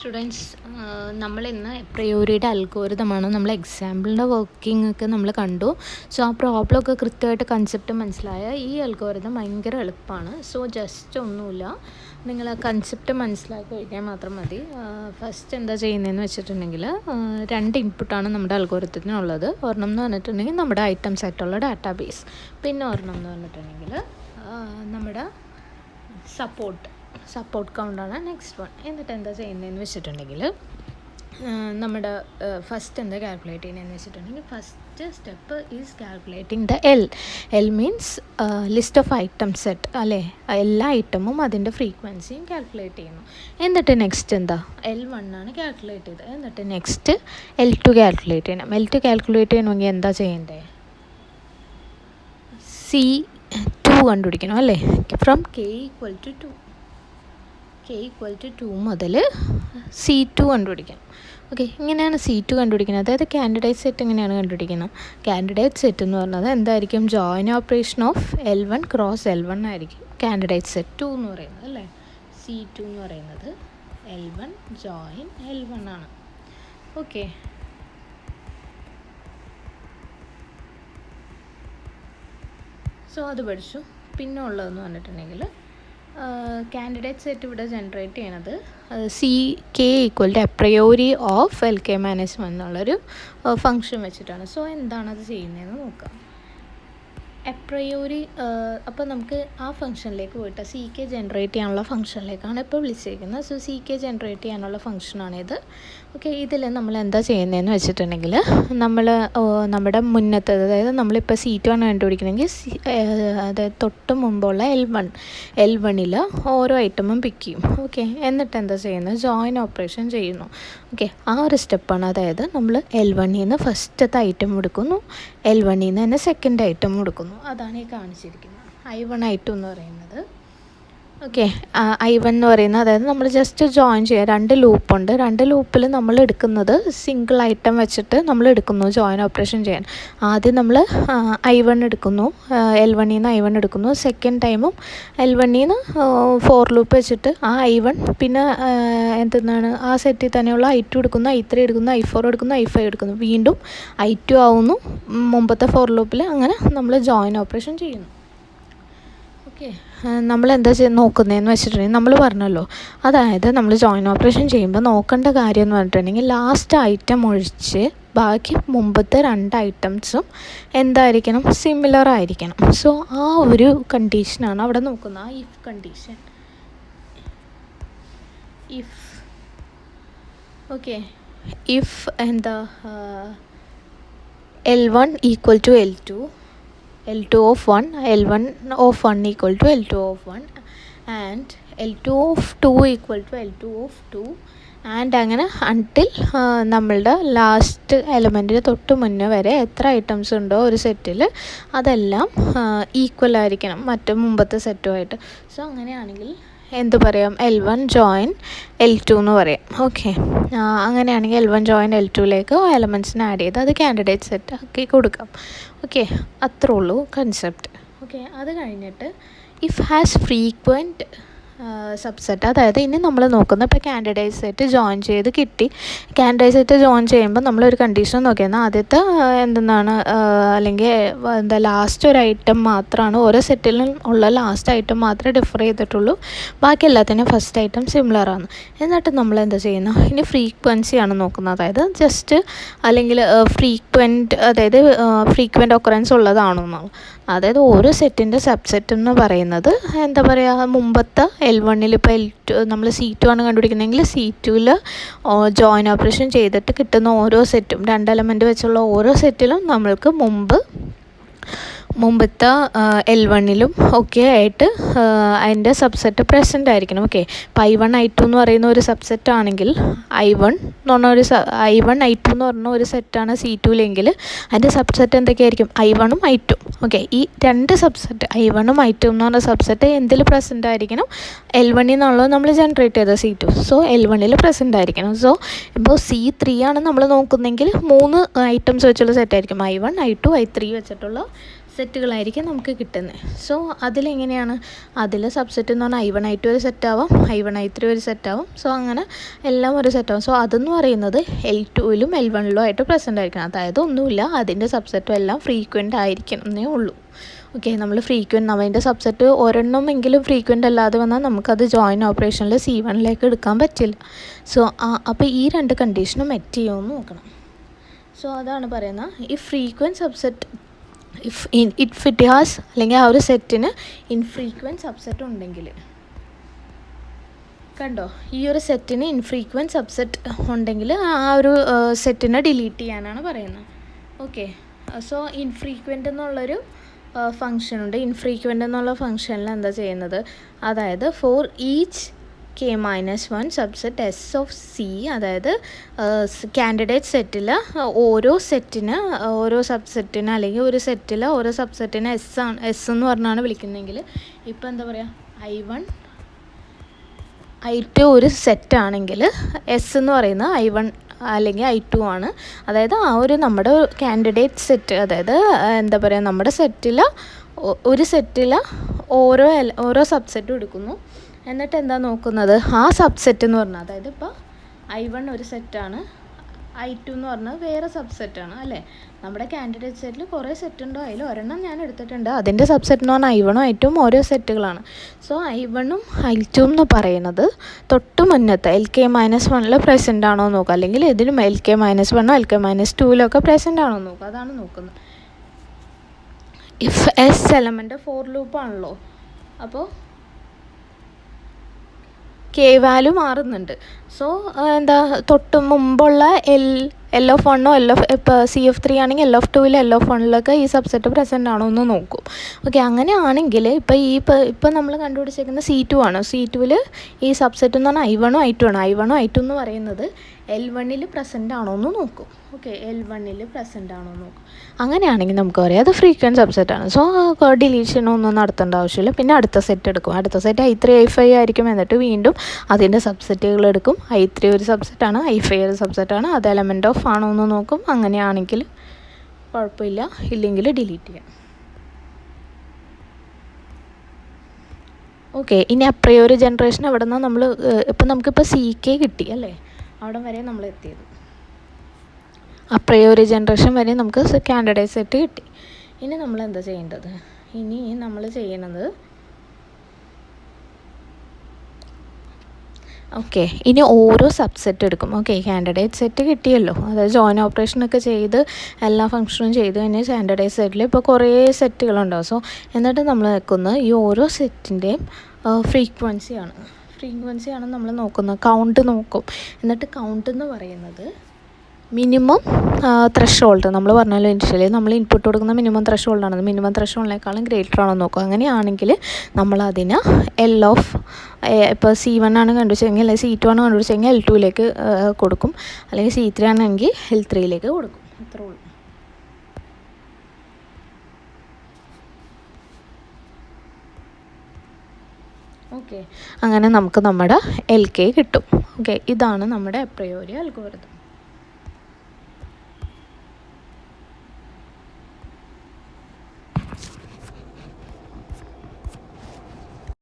Students, നമ്മളിന്ന് പ്രിയോറിയുടെ അൽഗോരിതമാണ് നമ്മൾ എക്സാമ്പിളിൻ്റെ working ഒക്കെ നമ്മൾ കണ്ടു. സോ ആ പ്രോബ്ലം ഒക്കെ കൃത്യമായിട്ട് കൺസെപ്റ്റ് മനസ്സിലായ ഈ അൽഗോരിതം ഭയങ്കര എളുപ്പമാണ്. സോ ജസ്റ്റ് ഒന്നുമില്ല, നിങ്ങൾ ആ കൺസെപ്റ്റ് മനസ്സിലാക്കി കഴിഞ്ഞാൽ മാത്രം മതി. ഫസ്റ്റ് എന്താ ചെയ്യുന്നതെന്ന് വെച്ചിട്ടുണ്ടെങ്കിൽ, രണ്ട് ഇൻപുട്ടാണ് നമ്മുടെ അൽഗോരിതത്തിനുള്ളത്. ഒരെണ്ണം എന്ന് പറഞ്ഞിട്ടുണ്ടെങ്കിൽ നമ്മുടെ ഐറ്റംസ് ആയിട്ടുള്ള ഡാറ്റാബേസ്, പിന്നെ ഒരെണ്ണം എന്ന് പറഞ്ഞിട്ടുണ്ടെങ്കിൽ നമ്മുടെ സപ്പോർട്ട് കൗണ്ടാണ് നെക്സ്റ്റ് വൺ. എന്നിട്ട് എന്താ ചെയ്യുന്നതെന്ന് വെച്ചിട്ടുണ്ടെങ്കിൽ, നമ്മുടെ ഫസ്റ്റ് എന്താ കാൽക്കുലേറ്റ് ചെയ്യുന്നതെന്ന് വെച്ചിട്ടുണ്ടെങ്കിൽ, first step is calculating the L means list of item set അല്ലേ. എല്ലാ ഐറ്റമും അതിൻ്റെ ഫ്രീക്വൻസിയും കാൽക്കുലേറ്റ് ചെയ്യുന്നു. എന്നിട്ട് നെക്സ്റ്റ് എന്താ L1 ആണ് കാൽക്കുലേറ്റ് ചെയ്തത്. എന്നിട്ട് നെക്സ്റ്റ് L2 കാൽക്കുലേറ്റ് ചെയ്യണം. L2 കാൽക്കുലേറ്റ് ചെയ്യണമെങ്കിൽ എന്താ ചെയ്യേണ്ടത്? C2 കണ്ടുപിടിക്കണം അല്ലേ. ഫ്രം K = 2 മുതൽ C2 കണ്ടുപിടിക്കണം. ഓക്കെ, ഇങ്ങനെയാണ് C2 കണ്ടുപിടിക്കുന്നത്. അതായത് കാൻഡിഡേറ്റ് സെറ്റ് എങ്ങനെയാണ് കണ്ടുപിടിക്കുന്നത്? കാൻഡിഡേറ്റ് സെറ്റ് എന്ന് പറഞ്ഞത് എന്തായിരിക്കും? Join operation of L1 cross L1 ആയിരിക്കും കാൻഡിഡേറ്റ് സെറ്റ് 2 എന്ന് പറയുന്നത് അല്ലേ. C2 എന്ന് പറയുന്നത് L1 ജോയിൻ L1 ആണ്. ഓക്കെ, സോ അത് പഠിച്ചു. പിന്നെ ഉള്ളതെന്ന് പറഞ്ഞിട്ടുണ്ടെങ്കിൽ, കാൻഡിഡേറ്റ് സെറ്റ് ഇവിടെ ജനറേറ്റ് ചെയ്യണത് K = അപ്രയോറി ഓഫ് LK-1 എന്നുള്ളൊരു ഫങ്ഷൻ വെച്ചിട്ടാണ്. സോ എന്താണത് ചെയ്യുന്നതെന്ന് നോക്കാം. അപ്രയോറി, അപ്പോൾ നമുക്ക് ആ ഫംഗ്ഷനിലേക്ക് പോയിട്ട് CK ജനറേറ്റ് ചെയ്യാനുള്ള ഫംഗ്ഷനിലേക്കാണ് ഇപ്പോൾ വിളിച്ചിരിക്കുന്നത്. സോ CK ജനറേറ്റ് ചെയ്യാനുള്ള ഫംഗ്ഷനാണിത്. ഓക്കെ, ഇതിൽ നമ്മൾ എന്താ ചെയ്യുന്നതെന്ന് വെച്ചിട്ടുണ്ടെങ്കിൽ, നമ്മുടെ മുന്നത്തെ, അതായത് നമ്മളിപ്പോൾ C2 ആണ് കണ്ടുപിടിക്കണമെങ്കിൽ അതായത് തൊട്ട് മുമ്പുള്ള L1 ഓരോ ഐറ്റമും പിക്ക് ചെയ്യും. ഓക്കെ, എന്നിട്ട് എന്താ ചെയ്യുന്നത്? ജോയിൻ ഓപ്പറേഷൻ ചെയ്യുന്നു. ഓക്കെ, ആ ഒരു സ്റ്റെപ്പാണ്. അതായത് നമ്മൾ L1 ഫസ്റ്റത്തെ ഐറ്റം എടുക്കുന്നു, L1 തന്നെ സെക്കൻഡ് ഐറ്റം എടുക്കുന്നു. അതാണ് ഈ കാണിച്ചിരിക്കുന്നത് I1 I2 എന്ന് പറയുന്നത്. ഓക്കെ, I1 എന്ന് പറയുന്നത്, അതായത് നമ്മൾ ജസ്റ്റ് ജോയിൻ ചെയ്യുക. രണ്ട് ലൂപ്പുണ്ട്. രണ്ട് ലൂപ്പിൽ നമ്മൾ എടുക്കുന്നത് സിംഗിൾ ഐറ്റം വെച്ചിട്ട് നമ്മൾ എടുക്കുന്നു ജോയിൻ ഓപ്പറേഷൻ ചെയ്യാൻ. ആദ്യം നമ്മൾ I1 എടുക്കുന്നു, L1 I1 എടുക്കുന്നു. സെക്കൻഡ് ടൈമും L1 ഫോർ ലൂപ്പ് വെച്ചിട്ട് ആ I1 പിന്നെ എന്താണ് ആ സെറ്റിൽ തന്നെയുള്ള I2 എടുക്കുന്നു, I3 എടുക്കുന്നു, I4 എടുക്കുന്നു, I5 എടുക്കുന്നു. വീണ്ടും I2 ആവുന്നു മുമ്പത്തെ ഫോർ ലൂപ്പിൽ. അങ്ങനെ നമ്മൾ ജോയിൻ ഓപ്പറേഷൻ ചെയ്യുന്നു. ഓക്കെ, നമ്മളെന്താ നോക്കുന്നതെന്ന് വെച്ചിട്ടുണ്ടെങ്കിൽ, നമ്മൾ പറഞ്ഞല്ലോ, അതായത് നമ്മൾ ജോയിൻ ഓപ്പറേഷൻ ചെയ്യുമ്പോൾ നോക്കേണ്ട കാര്യം എന്ന് പറഞ്ഞിട്ടുണ്ടെങ്കിൽ, ലാസ്റ്റ് ഐറ്റം ഒഴിച്ച് ബാക്കി മുമ്പത്തെ രണ്ട് ഐറ്റംസും എന്തായിരിക്കണം? സിമിലർ ആയിരിക്കണം. സോ ആ ഒരു കണ്ടീഷനാണ് അവിടെ നോക്കുന്നത്, ആ ഇഫ് കണ്ടീഷൻ. ഇഫ് എന്താ L1 = L2, L2 of 1, L1 of 1 = L2 of 1, and L2 of 2 = L2 of 2, and അങ്ങനെ അൺടിൽ നമ്മളുടെ ലാസ്റ്റ് എലമെൻറ്റിന് തൊട്ട് മുന്നേ വരെ എത്ര ഐറ്റംസ് ഉണ്ടോ ഒരു സെറ്റിൽ അതെല്ലാം ഈക്വൽ ആയിരിക്കണം മുമ്പത്തെ സെറ്റുമായിട്ട്. സോ അങ്ങനെയാണെങ്കിൽ എന്ത് പറയാം? L1 ജോയിൻ L2 എന്ന് പറയാം. ഓക്കെ, അങ്ങനെയാണെങ്കിൽ L1 ജോയിൻ L2ലേക്ക് എലമെൻറ്റ്സിനെ ആഡ് ചെയ്ത് അത് കാൻഡിഡേറ്റ് സെറ്റ് ആക്കി കൊടുക്കാം. ഓക്കെ, അത്രേ ഉള്ളൂ കൺസെപ്റ്റ്. ഓക്കെ, അത് കഴിഞ്ഞിട്ട് ഇഫ് ഹാസ് ഫ്രീക്വൻറ്റ് സബ്സെറ്റ്, അതായത് ഇനി നമ്മൾ നോക്കുന്നത് ഇപ്പോൾ കാൻഡിഡേറ്റ് സെറ്റ് ജോയിൻ ചെയ്ത് കിട്ടി. കാൻഡിഡേറ്റ് സെറ്റ് ജോയിൻ ചെയ്യുമ്പോൾ നമ്മളൊരു കണ്ടീഷൻ നോക്കിയാൽ ആദ്യത്തെ എന്തെന്നാണ്, അല്ലെങ്കിൽ എന്താ ലാസ്റ്റ് ഒരു ഐറ്റം മാത്രമാണ്, ഓരോ സെറ്റിലും ഉള്ള ലാസ്റ്റ് ഐറ്റം മാത്രമേ ഡിഫർ ചെയ്തിട്ടുള്ളൂ. ബാക്കി എല്ലാത്തിനും ഫസ്റ്റ് ഐറ്റം സിമിലറാണ്. എന്നിട്ട് നമ്മൾ എന്താ ചെയ്യുന്നത്? ഇനി ഫ്രീക്വൻസിയാണ് നോക്കുന്നത്. അതായത് ജസ്റ്റ് അല്ലെങ്കിൽ ഫ്രീക്വൻറ്റ് ഒക്കറൻസ് ഉള്ളതാണോ എന്നാണ്. അതായത് ഓരോ സെറ്റിൻ്റെ സബ്സെറ്റ് എന്ന് പറയുന്നത് എന്താ പറയുക, മുമ്പത്തെ L1 ഇപ്പോൾ L2 നമ്മൾ C2 ആണ് കണ്ടുപിടിക്കുന്നതെങ്കിൽ C2 ജോയിൻ ഓപ്പറേഷൻ ചെയ്തിട്ട് കിട്ടുന്ന ഓരോ സെറ്റും, രണ്ട് എലമെൻറ്റ് വെച്ചുള്ള ഓരോ സെറ്റിലും നമ്മൾക്ക് മുമ്പത്തെ L1 ഒക്കെ ആയിട്ട് അതിൻ്റെ സബ്സെറ്റ് പ്രസൻ്റ് ആയിരിക്കണം. ഓക്കെ, ഇപ്പോൾ I1 I2 എന്ന് പറയുന്ന ഒരു സബ്സെറ്റ് ആണെങ്കിൽ I1 I2 എന്ന് പറഞ്ഞ ഒരു സെറ്റാണ് C2ലെങ്കിൽ അതിൻ്റെ സബ്സെറ്റ് എന്തൊക്കെയായിരിക്കും? I1 I2. ഓക്കെ, ഈ രണ്ട് സബ്സെറ്റ് I1 I2 എന്ന് പറഞ്ഞ സബ്സെറ്റ് എന്തിൽ പ്രസൻ്റ് ആയിരിക്കണം? L1 എന്നുള്ളത് നമ്മൾ ജനറേറ്റ് ചെയ്ത C2. സോ L1 പ്രസൻ്റ് ആയിരിക്കണം. സോ ഇപ്പോൾ C3 ആണ് നമ്മൾ നോക്കുന്നതെങ്കിൽ 3 ഐറ്റംസ് വെച്ചുള്ള സെറ്റായിരിക്കും. I1 I2 I3 വെച്ചിട്ടുള്ള സെറ്റുകളായിരിക്കും നമുക്ക് കിട്ടുന്നത്. സോ അതിലെങ്ങനെയാണ്, അതിൽ സബ്സെറ്റ് എന്ന് പറഞ്ഞാൽ I1 I2 ഒരു സെറ്റാവാം, I1 I3 ഒരു സെറ്റാവും. സോ അങ്ങനെ എല്ലാം ഒരു സെറ്റാവും. സോ അതെന്ന് പറയുന്നത് L2ലും L1ലും ആയിട്ട് പ്രസൻ്റ് ആയിരിക്കണം. അതായത് ഒന്നുമില്ല, അതിൻ്റെ സബ്സെറ്റും എല്ലാം ഫ്രീക്വൻ്റ് ആയിരിക്കണം എന്നേ ഉള്ളൂ. ഓക്കെ, നമ്മൾ ഫ്രീക്വൻ്റ് അതിൻ്റെ സബ്സെറ്റ് ഒരെണ്ണമെങ്കിലും ഫ്രീക്വൻ്റ് അല്ലാതെ വന്നാൽ നമുക്കത് ജോയിൻ ഓപ്പറേഷനിൽ C1ലേക്ക് എടുക്കാൻ പറ്റില്ല. സോ അപ്പോൾ ഈ രണ്ട് കണ്ടീഷനും മെറ്റ് ചെയ്യുമെന്ന് നോക്കണം. സോ അതാണ് പറയുന്നത്, ഈ frequent subset if it has, അല്ലെങ്കിൽ ആ ഒരു സെറ്റിന് ഇൻഫ്രീക്വൻറ്റ് സബ്സെറ്റ് ഉണ്ടെങ്കിൽ, കണ്ടോ, ഈ ഒരു സെറ്റിന് ഇൻഫ്രീക്വൻറ്റ് സബ്സെറ്റ് ഉണ്ടെങ്കിൽ ആ ഒരു സെറ്റിനെ ഡിലീറ്റ് ചെയ്യാനാണ് പറയുന്നത്. ഓക്കെ, സോ ഇൻഫ്രീക്വൻ്റ് എന്നുള്ളൊരു ഫങ്ഷനുണ്ട്. ഇൻഫ്രീക്വൻ്റ് എന്നുള്ള ഫങ്ഷനിൽ എന്താ ചെയ്യുന്നത്, അതായത് for each K-1 subset S of C, അതായത് കാൻഡിഡേറ്റ് സെറ്റിൽ ഓരോ സെറ്റിന്, ഓരോ സബ്സെറ്റിന്, അല്ലെങ്കിൽ ഒരു സെറ്റിൽ ഓരോ സബ്സെറ്റിന് S എന്ന് പറഞ്ഞാണ് വിളിക്കുന്നതെങ്കിൽ, ഇപ്പോൾ എന്താ പറയുക, I1 I2 ഒരു സെറ്റാണെങ്കിൽ S എന്ന് പറയുന്നത് I1 അല്ലെങ്കിൽ I2 ആണ്. അതായത് ആ ഒരു നമ്മുടെ കാൻഡിഡേറ്റ് സെറ്റ്, അതായത് എന്താ പറയുക, നമ്മുടെ സെറ്റിൽ ഒരു സെറ്റിൽ ഓരോ സബ്സെറ്റും എടുക്കുന്നു. എന്നിട്ട് എന്താ നോക്കുന്നത്, ആ സബ്സെറ്റ് എന്ന് പറഞ്ഞാൽ, അതായത് ഇപ്പോൾ I1 ഒരു സെറ്റാണ്, I2 എന്ന് പറഞ്ഞാൽ വേറെ സബ്സെറ്റാണ് അല്ലേ. നമ്മുടെ കാൻഡിഡേറ്റ് സെറ്റിൽ കുറേ സെറ്റ് ഉണ്ടോ, അതിൽ ഒരെണ്ണം ഞാൻ എടുത്തിട്ടുണ്ട്, അതിൻ്റെ സബ്സെറ്റ് എന്ന് പറഞ്ഞാൽ I1ഉം I2ഉം ഓരോ സെറ്റുകളാണ്. സോ I1ഉം I2 എന്ന് പറയുന്നത് തൊട്ട് മുന്നത്തെ LK-1 പ്രസൻ്റ് ആണോ എന്ന് നോക്കുക, അല്ലെങ്കിൽ ഇതിലും LK-1 LK-2 പ്രസൻ്റ് ആണോ എന്ന് നോക്കുക. അതാണ് നോക്കുന്നത്. ഇഫ് S എലമെൻ്റ് ഫോർ ലൂപ്പാണല്ലോ, അപ്പോൾ K വാല്യൂ മാറുന്നുണ്ട്. സോ എന്താ, തൊട്ട് മുമ്പുള്ള L(1) ഇപ്പോൾ CF3 ആണെങ്കിൽ L(2) L(1) ഈ സബ്സെറ്റ് പ്രസൻ്റ് ആണോ എന്ന് നോക്കും. ഓക്കെ, അങ്ങനെയാണെങ്കിൽ ഇപ്പോൾ നമ്മൾ കണ്ടുപിടിച്ചേക്കുന്ന C2 ആണ്. C2ൽ ഈ സബ്സെറ്റ് എന്ന് പറഞ്ഞാൽ I1ഉം I2 ആണ്. I1ഉം I2 എന്ന് പറയുന്നത് L1ൽ പ്രസൻ്റ് ആണോ എന്ന് നോക്കും. ഓക്കെ, L1ൽ പ്രസൻ്റ് ആണോ എന്ന് നോക്കും. അങ്ങനെയാണെങ്കിൽ നമുക്ക് പറയാം അത് ഫ്രീക്വൻറ്റ് സബ്സെറ്റാണ്. സോ ഡിലീഷനൊന്നും നടത്തേണ്ട ആവശ്യമില്ല. പിന്നെ അടുത്ത സെറ്റ് എടുക്കും. അടുത്ത സെറ്റ് I3 I5 ആയിരിക്കും. എന്നിട്ട് വീണ്ടും അതിൻ്റെ സബ്സെറ്റുകൾ എടുക്കും. I3 ഒരു സബ്സെറ്റാണ്, I5 ഒരു സബ്സെറ്റാണ്, അത് എലമെൻ്റ് ഓഫ് ആണോ എന്ന് നോക്കും. അങ്ങനെയാണെങ്കിൽ കുഴപ്പമില്ല, ഇല്ലെങ്കിൽ ഡിലീറ്റ് ചെയ്യാം. ഓക്കെ, ഇനി അപ്രയോറി ജനറേഷൻ അവിടെ നിന്ന് നമ്മൾ നമുക്കിപ്പോൾ CK കിട്ടി അല്ലേ, അവിടെ വരെ നമ്മൾ എത്തിയത്. അപ്രയോറി ജനറേഷൻ വരെ നമുക്ക് കാൻഡിഡേറ്റ് സെറ്റ് കിട്ടി. ഇനി നമ്മൾ എന്താ ചെയ്യേണ്ടത്, ഇനി നമ്മൾ ചെയ്യണത്, ഓക്കെ, ഇനി ഓരോ സബ്സെറ്റ് എടുക്കും. ഓക്കെ, കാൻഡിഡേറ്റ് സെറ്റ് കിട്ടിയല്ലോ, അതായത് ജോയിൻ ഓപ്പറേഷനൊക്കെ ചെയ്ത് എല്ലാ ഫംഗ്ഷനും ചെയ്ത് കഴിഞ്ഞാൽ കാൻഡിഡേറ്റ് സെറ്റിൽ ഇപ്പോൾ കുറേ സെറ്റുകളുണ്ടാവും. സോ എന്നിട്ട് നമ്മൾ നോക്കുന്നത് ഈ ഓരോ സെറ്റിൻ്റെയും ഫ്രീക്വൻസിയാണ് നമ്മൾ നോക്കുന്നത്. കൗണ്ട് നോക്കും. എന്നിട്ട് കൗണ്ട് എന്ന് പറയുന്നത് മിനിമം ത്രഷോൾഡ്, നമ്മൾ പറഞ്ഞാലും ഇനിഷ്യലി നമ്മൾ ഇൻപുട്ട് കൊടുക്കുന്ന മിനിമം ത്രഷോൾഡാണ്. മിനിമം ത്രഷോൾഡിനേക്കാളും ഗ്രേറ്റർ ആണോ നോക്കുക. അങ്ങനെയാണെങ്കിൽ നമ്മളതിന് ഇപ്പോൾ C1 ആണ് കണ്ടുപിടിച്ചെങ്കിൽ, അല്ലെങ്കിൽ C2 ആണ് കണ്ടുപിടിച്ചെങ്കിൽ L2ലേക്ക് കൊടുക്കും, അല്ലെങ്കിൽ C3 ആണെങ്കിൽ L3ലേക്ക് കൊടുക്കും. അത്രേ ഉള്ളൂ. ഓക്കെ, അങ്ങനെ നമുക്ക് നമ്മുടെ LK കിട്ടും. ഓക്കെ, ഇതാണ് നമ്മുടെ അപ്രയോറി അൽഗോരിതം.